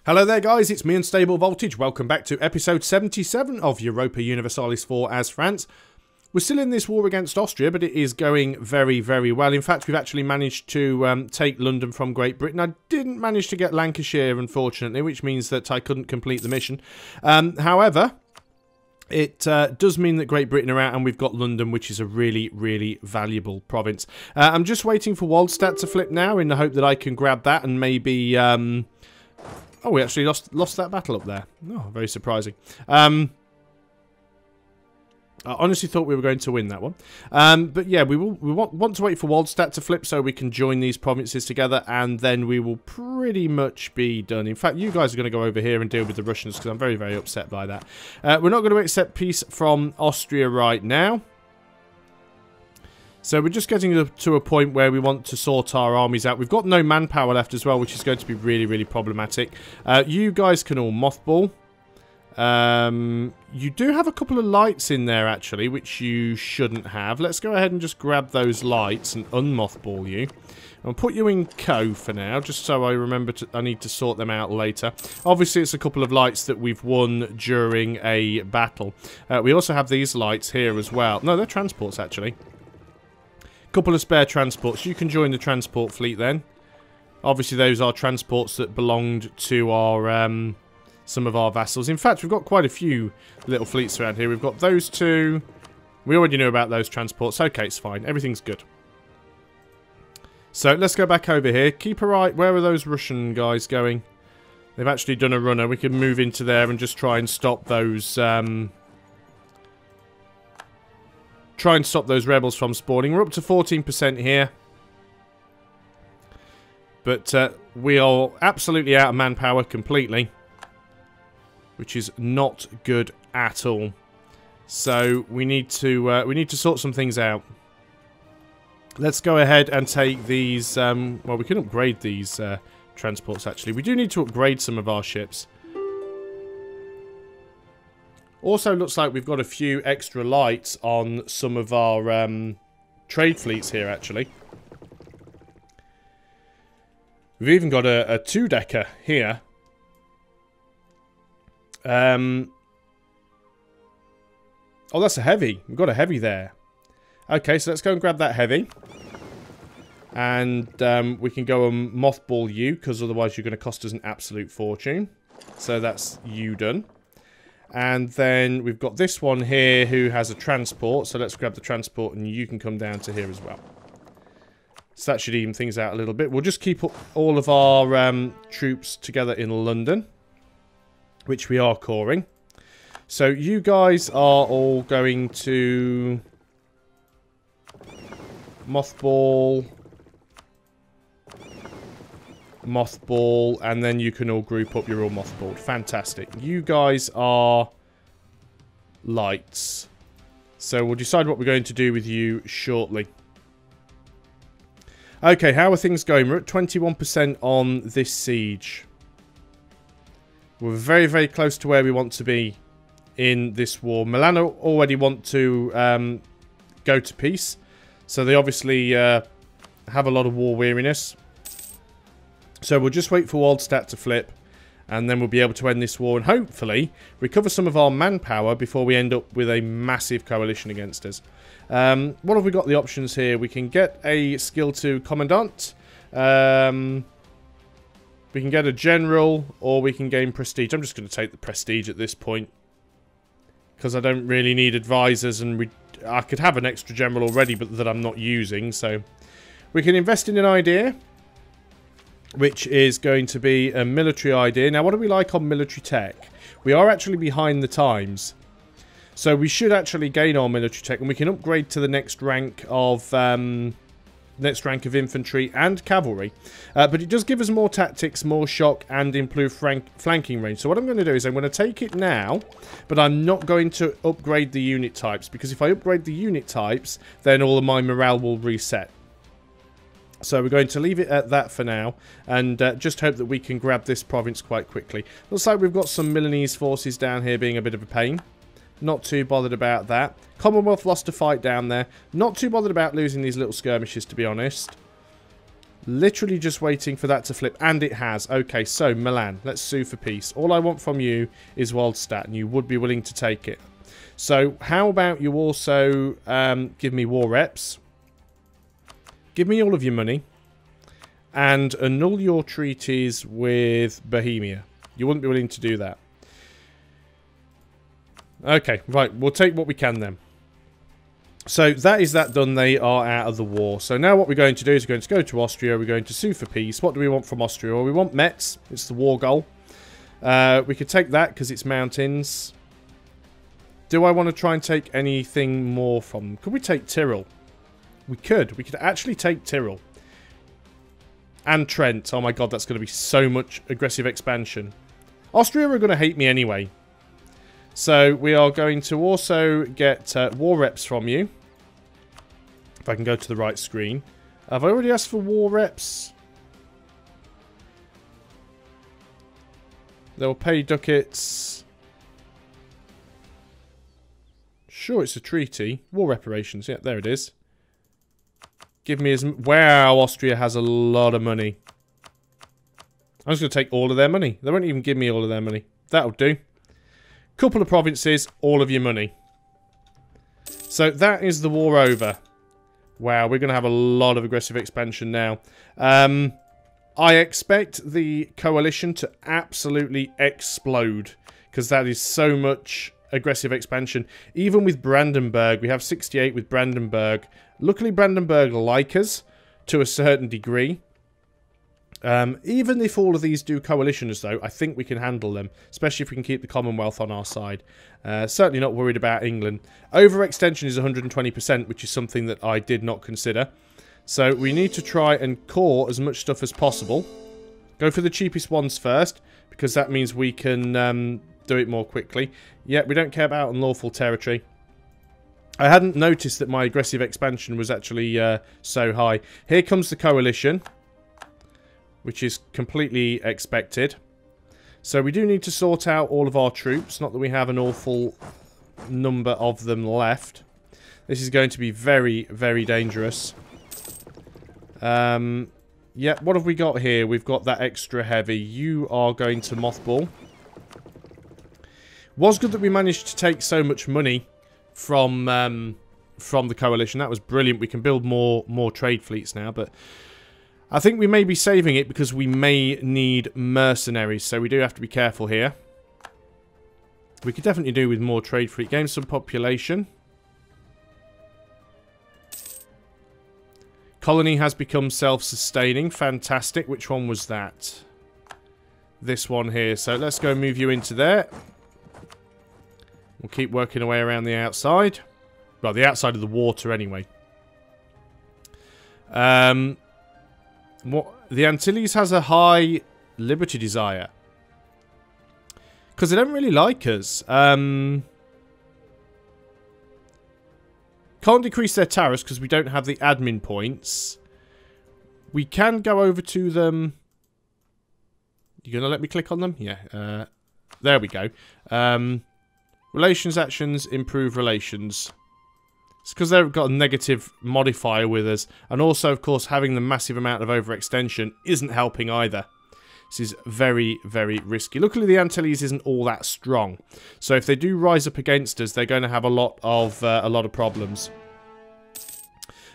Hello there guys, it's me Unstable Voltage. Welcome back to episode 77 of Europa Universalis IV as France. We're still in this war against Austria, but it is going very, very well. In fact, we've actually managed to take London from Great Britain. I didn't manage to get Lancashire, unfortunately, which means that I couldn't complete the mission. However, it does mean that Great Britain are out and we've got London, which is a really, really valuable province. I'm just waiting for Waldstadt to flip now in the hope that I can grab that and maybe... Oh, we actually lost that battle up there. Oh, very surprising. I honestly thought we were going to win that one. But yeah, we want to wait for Waldstadt to flip so we can join these provinces together, and then we will pretty much be done. In fact, you guys are going to go over here and deal with the Russians because I'm very, very upset by that. We're not going to accept peace from Austria right now. So we're just getting to a point where we want to sort our armies out. We've got no manpower left as well, which is going to be really, really problematic. You guys can all mothball. You do have a couple of lights in there, actually, which you shouldn't have. Let's go ahead and just grab those lights and unmothball you. I'll put you in co for now, just so I remember I need to sort them out later. Obviously, it's a couple of lights that we've won during a battle. We also have these lights here as well. No, they're transports, actually. Couple of spare transports. You can join the transport fleet then. Obviously those are transports that belonged to our some of our vassals. In fact, we've got quite a few little fleets around here. We've got those two. We already knew about those transports. Okay, it's fine. Everything's good. So let's go back over here. Keep a eye. Where are those Russian guys going? They've actually done a runner. We can move into there and just try and stop those rebels from spawning. We're up to 14% here. But we are absolutely out of manpower completely. Which is not good at all. So we need to sort some things out. Let's go ahead and take these... well, we can upgrade these transports actually. We do need to upgrade some of our ships. Also looks like we've got a few extra lights on some of our trade fleets here, actually. We've even got a two-decker here. Oh, that's a heavy. We've got a heavy there. Okay, so let's go and grab that heavy. And we can go and mothball you, because otherwise you're going to cost us an absolute fortune. So that's you done. And then we've got this one here who has a transport. So let's grab the transport and you can come down to here as well. So that should even things out a little bit. We'll just keep all of our troops together in London. Which we are coring. So you guys are all going to... Mothball, and then you can all group up. You're all mothballed. Fantastic. You guys are lights. So we'll decide what we're going to do with you shortly. Okay, how are things going? We're at 21% on this siege. We're very, very close to where we want to be in this war. Milan already want to go to peace. So they obviously have a lot of war weariness. So we'll just wait for Waldstadt to flip. And then we'll be able to end this war. And hopefully recover some of our manpower before we end up with a massive coalition against us. What have we got the options here? We can get a skill to Commandant. We can get a General. Or we can gain Prestige. I'm just going to take the Prestige at this point. Because I don't really need advisors. And I could have an extra General already, but that I'm not using. So we can invest in an idea. Which is going to be a military idea. Now, what do we like on military tech? We are actually behind the times. So we should actually gain our military tech. And we can upgrade to the next rank of infantry and cavalry. But it does give us more tactics, more shock, and improved flanking range. So what I'm going to do is I'm going to take it now. But I'm not going to upgrade the unit types. Because if I upgrade the unit types, then all of my morale will reset. So we're going to leave it at that for now, and just hope that we can grab this province quite quickly. Looks like we've got some Milanese forces down here being a bit of a pain. Not too bothered about that. Commonwealth lost a fight down there. Not too bothered about losing these little skirmishes, to be honest. Literally just waiting for that to flip. And it has. Okay, so Milan, let's sue for peace. All I want from you is Waldstadt, and you would be willing to take it. So how about you also give me war reps. Give me all of your money. And annul your treaties with Bohemia. You wouldn't be willing to do that. Okay, right. We'll take what we can then. So that is that done. They are out of the war. So now what we're going to do is we're going to go to Austria. We're going to sue for peace. What do we want from Austria? Well, we want Metz. It's the war goal. We could take that because it's mountains. Do I want to try and take anything more from them? Could we take Tyrol? We could. We could actually take Tyrol. And Trent. Oh my god, that's going to be so much aggressive expansion. Austria are going to hate me anyway. So we are going to also get war reps from you. If I can go to the right screen. Have I already asked for war reps? They'll pay ducats. Sure, it's a treaty. War reparations. Yeah, there it is. Give me as... Wow, Austria has a lot of money. I'm just going to take all of their money. They won't even give me all of their money. That'll do. Couple of provinces, all of your money. So that is the war over. Wow, we're going to have a lot of aggressive expansion now. I expect the coalition to absolutely explode. Because that is so much aggressive expansion. Even with Brandenburg, we have 68 with Brandenburg. Luckily, Brandenburg like us to a certain degree. Even if all of these do coalitions, though, I think we can handle them. Especially if we can keep the Commonwealth on our side. Certainly not worried about England. Overextension is 120%, which is something that I did not consider. So we need to try and core as much stuff as possible. Go for the cheapest ones first, because that means we can do it more quickly. Yeah, we don't care about unlawful territory. I hadn't noticed that my aggressive expansion was actually so high. Here comes the coalition, which is completely expected. So we do need to sort out all of our troops. Not that we have an awful number of them left. This is going to be very, very dangerous. Yeah, what have we got here? We've got that extra heavy. You are going to mothball. Was good that we managed to take so much money from the coalition. That was brilliant. We can build more trade fleets now, but I think we may be saving it because we may need mercenaries, so we do have to be careful here. We could definitely do with more trade fleet. Gain some population. Colony has become self-sustaining. Fantastic. Which one was that? This one here. So let's go move you into there. We'll keep working away around the outside. Well, the outside of the water anyway. What the Antilles has a high liberty desire. Because they don't really like us. Can't decrease their tariffs because we don't have the admin points. We can go over to them. You gonna let me click on them? Yeah. There we go. Relations actions, improve relations. It's because they've got a negative modifier with us. And also, of course, having the massive amount of overextension isn't helping either. This is very, very risky. Luckily, the Antilles isn't all that strong. So if they do rise up against us, they're going to have a lot of problems.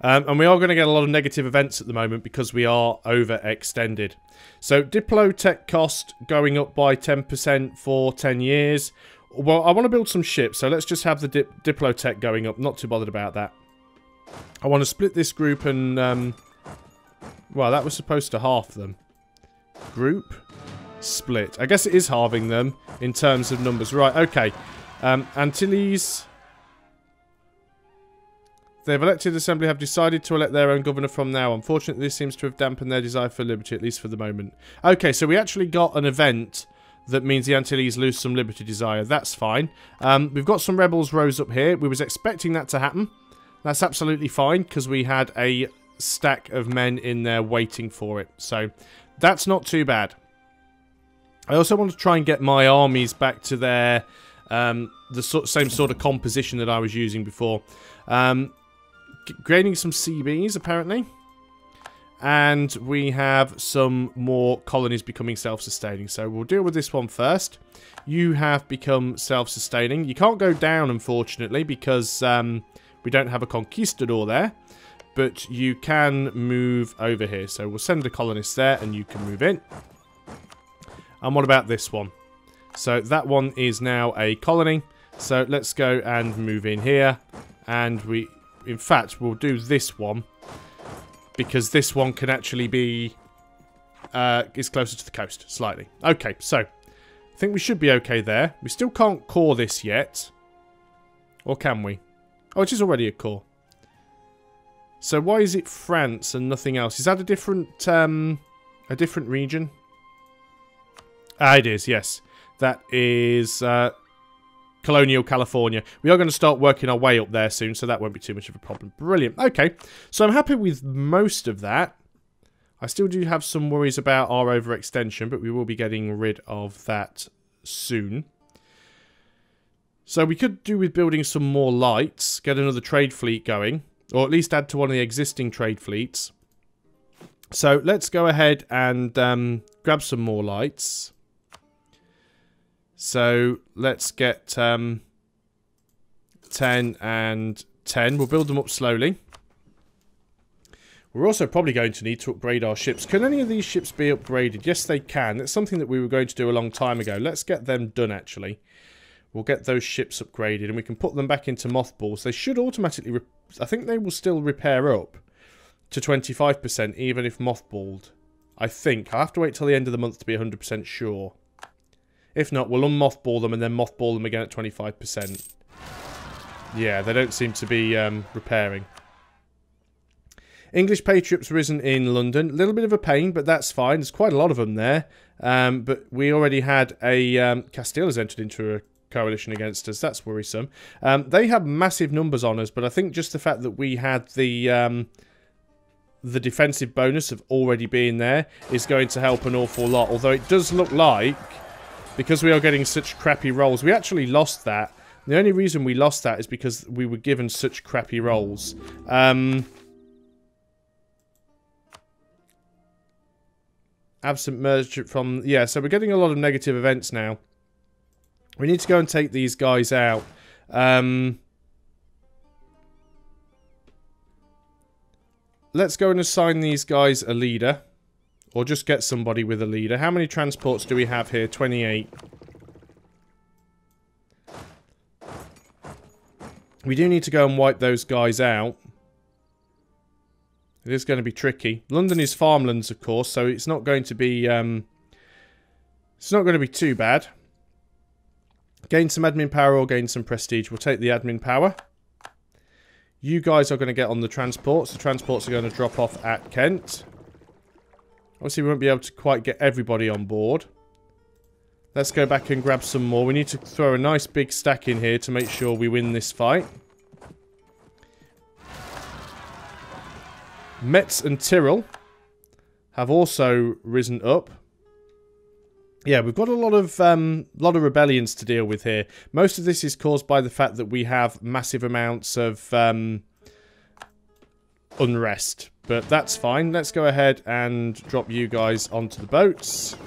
And we are going to get a lot of negative events at the moment because we are overextended. So Diplotech cost going up by 10% for 10 years. Well, I want to build some ships, so let's just have the Diplotech going up. Not too bothered about that. I want to split this group and... well, that was supposed to halve them. Group. Split. I guess it is halving them in terms of numbers. Right, okay. Antilles. They've elected assembly have decided to elect their own governor from now. Unfortunately, this seems to have dampened their desire for liberty, at least for the moment. Okay, so we actually got an event that means the Antilles lose some liberty desire. That's fine. We've got some rebels rose up here. We was expecting that to happen. That's absolutely fine because we had a stack of men in there waiting for it. So that's not too bad. I also want to try and get my armies back to their same sort of composition that I was using before. Gaining some CBs apparently. And we have some more colonies becoming self-sustaining. So we'll deal with this one first. You have become self-sustaining. You can't go down, unfortunately, because we don't have a conquistador there. But you can move over here. So we'll send a colonist there and you can move in. And what about this one? So that one is now a colony. So let's go and move in here. And we, in fact, we'll do this one. Because this one can actually be, is closer to the coast, slightly. Okay, so, I think we should be okay there. We still can't core this yet. Or can we? Oh, it is already a core. So why is it France and nothing else? Is that a different region? Ah, it is, yes. That is Colonial California. We are going to start working our way up there soon, so that won't be too much of a problem. Brilliant. Okay, so I'm happy with most of that. I still do have some worries about our overextension, but we will be getting rid of that soon. So we could do with building some more lights, get another trade fleet going, or at least add to one of the existing trade fleets. So let's go ahead and grab some more lights. So let's get 10 and 10. We'll build them up slowly. We're also probably going to need to upgrade our ships. Can any of these ships be upgraded? Yes, they can. That's something that we were going to do a long time ago. Let's get them done, actually. We'll get those ships upgraded and we can put them back into mothballs. They should automatically... I think they will still repair up to 25% even if mothballed. I think. I'll have to wait till the end of the month to be 100% sure. If not, we'll unmothball them and then mothball them again at 25%. Yeah, they don't seem to be repairing. English Patriots risen in London. A little bit of a pain, but that's fine. There's quite a lot of them there. But we already had a... Castile has entered into a coalition against us. That's worrisome. They have massive numbers on us, but I think just the fact that we had the defensive bonus of already being there is going to help an awful lot. Although it does look like... Because we are getting such crappy rolls. We actually lost that. The only reason we lost that is because we were given such crappy rolls. Absent merge from... Yeah, so we're getting a lot of negative events now. We need to go and take these guys out. Let's go and assign these guys a leader. Or just get somebody with a leader. How many transports do we have here? 28. We do need to go and wipe those guys out. It is going to be tricky. London is farmlands, of course, so it's not going to be too bad. Gain some admin power or gain some prestige. We'll take the admin power. You guys are going to get on the transports. The transports are going to drop off at Kent. Obviously, we won't be able to quite get everybody on board. Let's go back and grab some more. We need to throw a nice big stack in here to make sure we win this fight. Metz and Tyrol have also risen up. Yeah, we've got a lot of rebellions to deal with here. Most of this is caused by the fact that we have massive amounts of unrest. But that's fine. Let's go ahead and drop you guys onto the boats.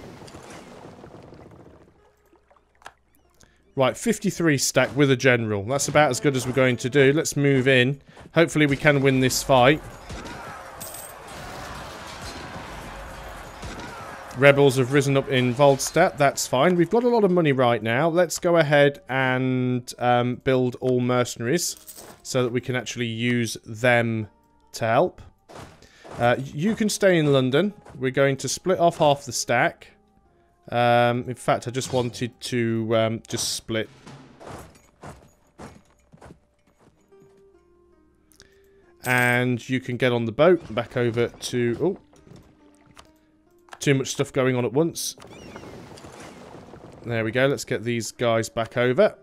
Right, 53 stack with a general. That's about as good as we're going to do. Let's move in. Hopefully we can win this fight. Rebels have risen up in Voldstadt. That's fine. We've got a lot of money right now. Let's go ahead and build all mercenaries so that we can actually use them to help. You can stay in London. We're going to split off half the stack. In fact, I just wanted to just split. And you can get on the boat back over to... Oh, too much stuff going on at once. There we go. Let's get these guys back over.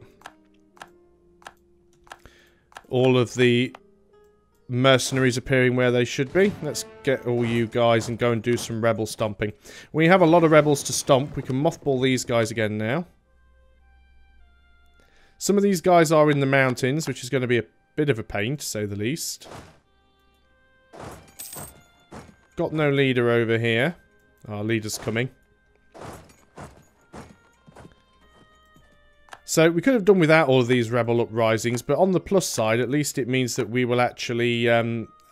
All of the mercenaries appearing where they should be. Let's get all you guys and go and do some rebel stomping. We have a lot of rebels to stomp. We can mothball these guys again now. Some of these guys are in the mountains, which is going to be a bit of a pain, to say the least. got no leader over here. Our leader's coming. So we could have done without all of these rebel uprisings, but on the plus side, at least it means that we will actually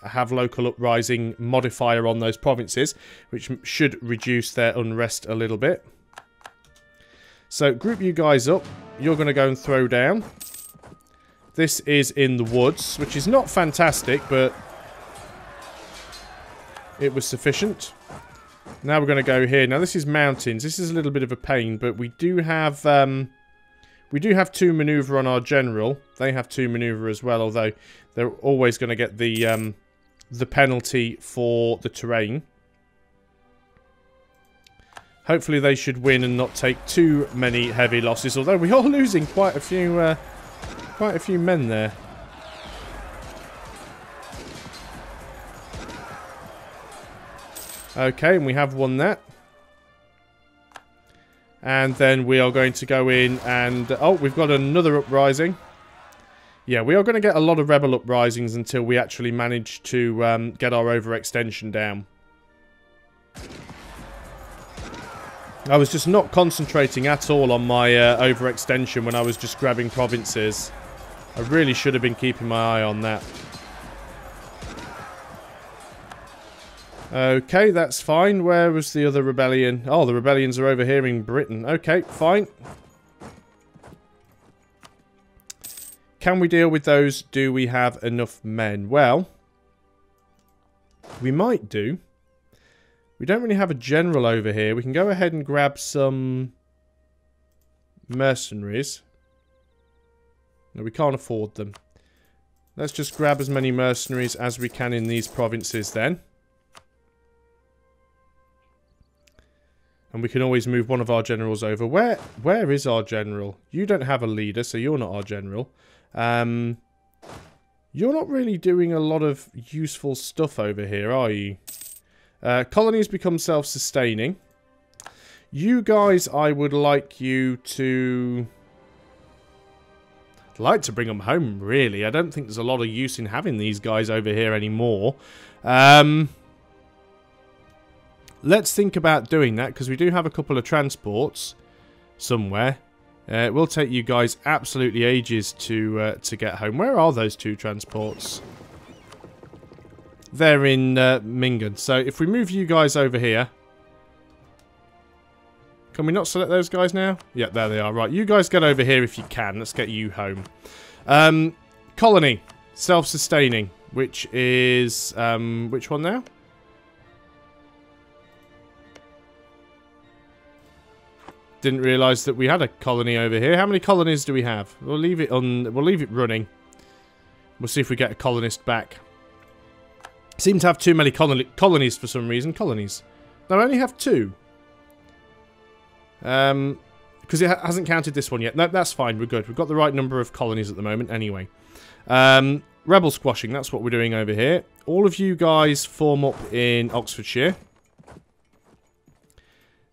have local uprising modifier on those provinces, which should reduce their unrest a little bit. So group you guys up. You're going to go and throw down. This is in the woods, which is not fantastic, but it was sufficient. Now we're going to go here. Now this is mountains. This is a little bit of a pain, but we do have 2 maneuver on our general. They have 2 maneuver as well, although they're always going to get the penalty for the terrain. Hopefully they should win and not take too many heavy losses, although we are losing quite a few men there. Okay, and we have won that. And then we are going to go in and... oh, we've got another uprising. Yeah, we are going to get a lot of rebel uprisings until we actually manage to get our overextension down. I was just not concentrating at all on my overextension when I was just grabbing provinces. I really should have been keeping my eye on that. Okay, that's fine. Where was the other rebellion? Oh, the rebellions are over here in Britain. Okay, fine. Can we deal with those? Do we have enough men? Well, we might do. We don't really have a general over here. We can go ahead and grab some mercenaries. No, we can't afford them. Let's just grab as many mercenaries as we can in these provinces then. And we can always move one of our generals over. Where is our general? You don't have a leader, so you're not our general. You're not really doing a lot of useful stuff over here, are you? Colonies become self-sustaining. You guys, I would like you to... I'd like to bring them home, really. I don't think there's a lot of use in having these guys over here anymore. Let's think about doing that, because we do have a couple of transports somewhere. It will take you guys absolutely ages to get home. Where are those 2 transports? They're in Mingan. So if we move you guys over here... Can we not select those guys now? Yeah, there they are. Right, you guys get over here if you can. Let's get you home. Colony. Self-sustaining. Which is... which one now? Didn't realise that we had a colony over here. How many colonies do we have? We'll leave it on. We'll leave it running. We'll see if we get a colonist back. Seem to have too many colonies for some reason. Colonies. No, I only have 2. Because it hasn't counted this one yet. No, that's fine. We're good. We've got the right number of colonies at the moment anyway. Rebel squashing. That's what we're doing over here. All of you guys form up in Oxfordshire.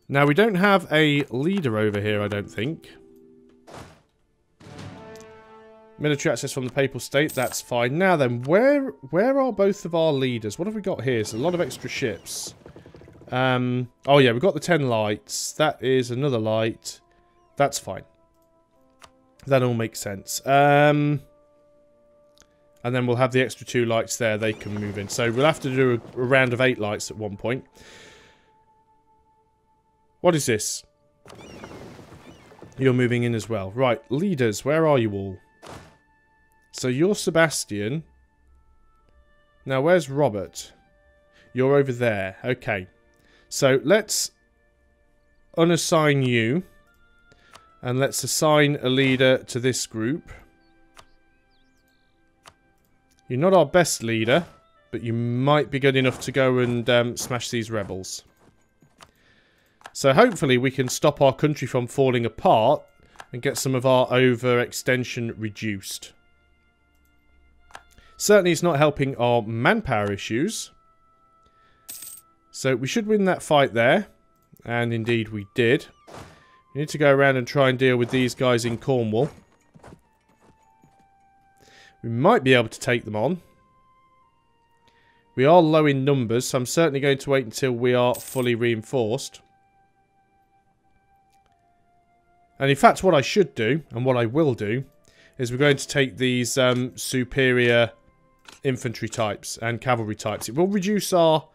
Now, we don't have a leader over here, I don't think. Military access from the Papal State, that's fine. Now then, where are both of our leaders? What have we got here? It's a lot of extra ships. Oh yeah, we've got the 10 lights. That is another light. That's fine. That all makes sense. And then we'll have the extra 2 lights there. They can move in. So we'll have to do a round of 8 lights at one point. What is this? You're moving in as well. Right, leaders, where are you all? So you're Sebastian. Now, where's Robert? You're over there. Okay. So let's unassign you. And let's assign a leader to this group. You're not our best leader, but you might be good enough to go and smash these rebels. So hopefully we can stop our country from falling apart and get some of our overextension reduced. Certainly it's not helping our manpower issues. So we should win that fight there. And indeed we did. We need to go around and try and deal with these guys in Cornwall. We might be able to take them on. We are low in numbers, so I'm certainly going to wait until we are fully reinforced. And in fact, what I should do, and what I will do, is we're going to take these superior infantry types and cavalry types. It will reduce our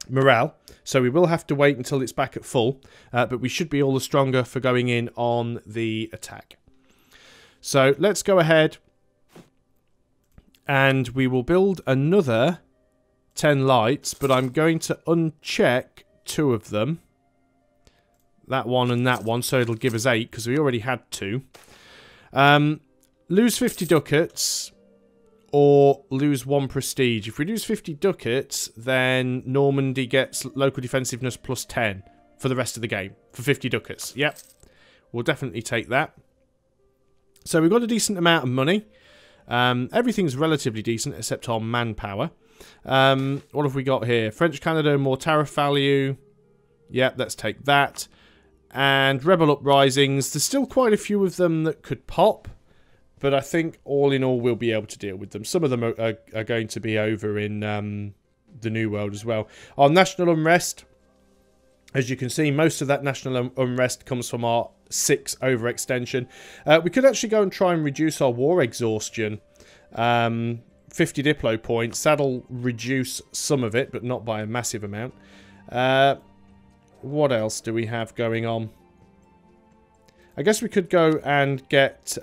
morale, so we will have to wait until it's back at full, but we should be all the stronger for going in on the attack. So let's go ahead and we will build another 10 lights, but I'm going to uncheck 2 of them. That one and that one, so it'll give us 8 because we already had 2. Lose 50 ducats or lose 1 prestige. If we lose 50 ducats, then Normandy gets local defensiveness plus 10 for the rest of the game. For 50 ducats. Yep. We'll definitely take that. So we've got a decent amount of money. Everything's relatively decent except our manpower. What have we got here? French Canada, more tariff value. Yep, let's take that. And rebel uprisings. There's still quite a few of them that could pop. But I think all in all we'll be able to deal with them. Some of them are going to be over in the New World as well. Our national unrest. As you can see, most of that national unrest comes from our 6 overextension. We could actually go and try and reduce our war exhaustion. 50 Diplo points. That'll reduce some of it, but not by a massive amount. What else do we have going on? I guess we could go and get...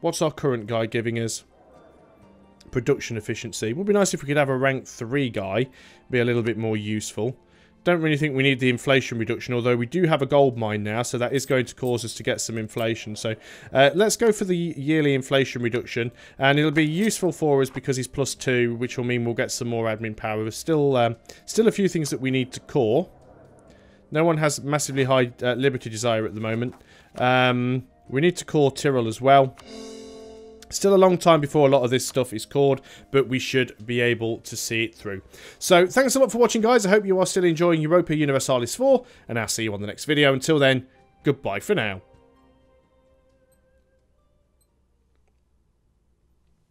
what's our current guy giving us? Production efficiency. Would be nice if we could have a rank 3 guy. Be a little bit more useful. Don't really think we need the inflation reduction, although we do have a gold mine now, so that is going to cause us to get some inflation. So let's go for the yearly inflation reduction, and it'll be useful for us because he's +2, which will mean we'll get some more admin power. There's still a few things that we need to core. No one has massively high liberty desire at the moment. We need to core Tyrol as well. Still a long time before a lot of this stuff is cored, but we should be able to see it through. So, thanks a lot for watching, guys. I hope you are still enjoying Europa Universalis IV, and I'll see you on the next video. Until then, goodbye for now.